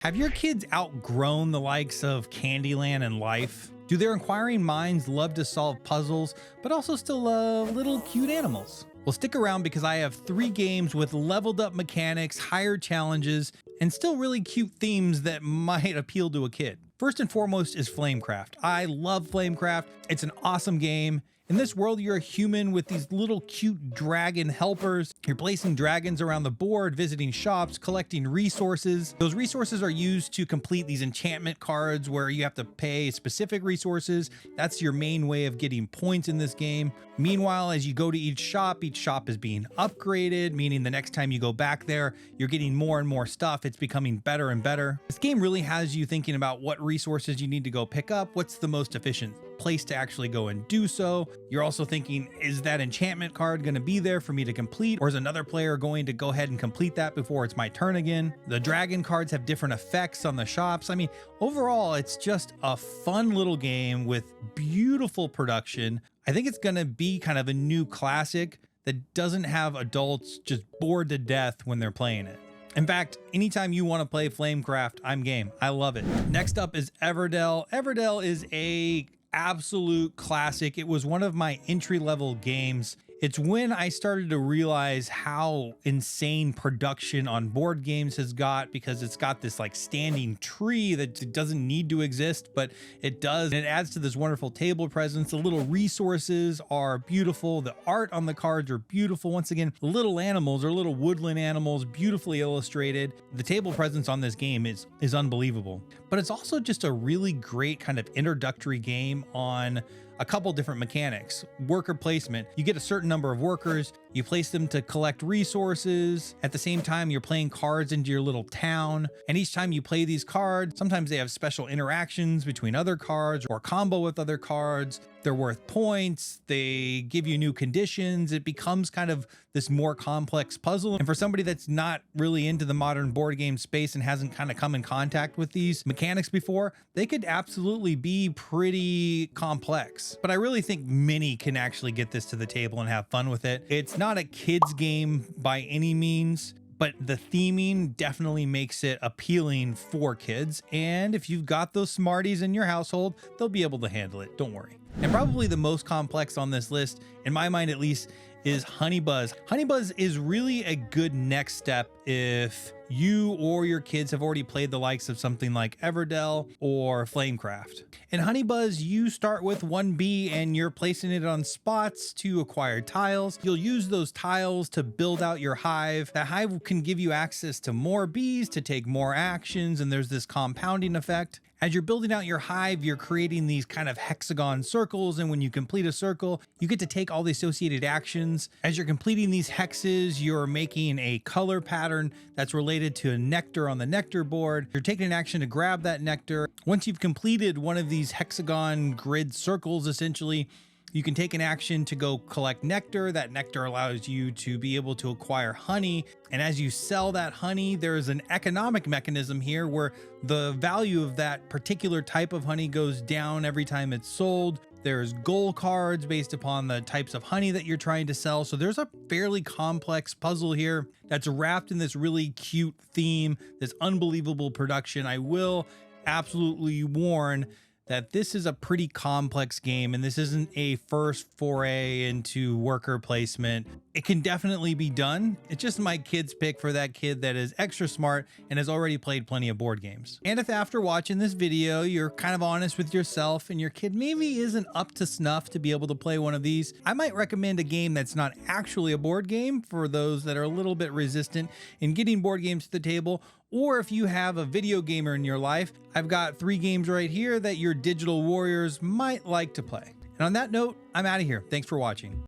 Have your kids outgrown the likes of Candyland and Life? Do their inquiring minds love to solve puzzles, but also still love little cute animals? Well, stick around because I have 3 games with leveled up mechanics, higher challenges, and still really cute themes that might appeal to a kid. First and foremost is Flamecraft. I love Flamecraft. It's an awesome game. In this world, you're a human with these little cute dragon helpers. You're placing dragons around the board, visiting shops, collecting resources. Those resources are used to complete these enchantment cards where you have to pay specific resources. That's your main way of getting points in this game. Meanwhile, as you go to each shop is being upgraded, meaning the next time you go back there, you're getting more and more stuff. It's becoming better and better. This game really has you thinking about what resources you need to go pick up, what's the most efficient place to actually go and do so. You're also thinking, is that enchantment card going to be there for me to complete, or is another player going to go ahead and complete that before it's my turn again? The dragon cards have different effects on the shops. I mean, overall, it's just a fun little game with beautiful production. I think it's going to be kind of a new classic that doesn't have adults just bored to death when they're playing it. In fact, anytime you want to play Flamecraft, I'm game. I love it. Next up is Everdell. Everdell is a absolute classic. It was one of my entry-level games. It's when I started to realize how insane production on board games has got, because it's got this like standing tree that doesn't need to exist, but it does. And it adds to this wonderful table presence. The little resources are beautiful. The art on the cards are beautiful. Once again, the little animals are little woodland animals, beautifully illustrated. The table presence on this game is unbelievable. But it's also just a really great kind of introductory game on a couple different mechanics. Worker placement. You get a certain number of workers, you place them to collect resources. At the same time, you're playing cards into your little town. And each time you play these cards, sometimes they have special interactions between other cards or combo with other cards. They're worth points. They give you new conditions. It becomes kind of this more complex puzzle. And for somebody that's not really into the modern board game space and hasn't kind of come in contact with these mechanics before, they could absolutely be pretty complex. But I really think many can actually get this to the table and have fun with it. It's not a kid's game by any means, but the theming definitely makes it appealing for kids. And if you've got those smarties in your household, they'll be able to handle it. Don't worry. And probably the most complex on this list, in my mind at least, is Honey Buzz. Honey Buzz is really a good next step if you or your kids have already played the likes of something like Everdell or Flamecraft. In Honey Buzz, you start with 1 bee and you're placing it on spots to acquire tiles. You'll use those tiles to build out your hive. That hive can give you access to more bees to take more actions, and there's this compounding effect. As you're building out your hive, you're creating these kind of hexagon circles, and when you complete a circle, you get to take all the associated actions. As you're completing these hexes, you're making a color pattern that's related to a nectar on the nectar board. You're taking an action to grab that nectar. Once you've completed one of these hexagon grid circles, essentially, you can take an action to go collect nectar. That nectar allows you to be able to acquire honey. And as you sell that honey, there's an economic mechanism here where the value of that particular type of honey goes down every time it's sold. There's goal cards based upon the types of honey that you're trying to sell. So there's a fairly complex puzzle here that's wrapped in this really cute theme, this unbelievable production. I will absolutely warn that this is a pretty complex game, and this isn't a first foray into worker placement. It can definitely be done. It's just my kid's pick for that kid that is extra smart and has already played plenty of board games. And if after watching this video, you're kind of honest with yourself and your kid maybe isn't up to snuff to be able to play one of these, I might recommend a game that's not actually a board game for those that are a little bit resistant in getting board games to the table. Or if you have a video gamer in your life, I've got 3 games right here that your digital warriors might like to play. And on that note, I'm out of here. Thanks for watching.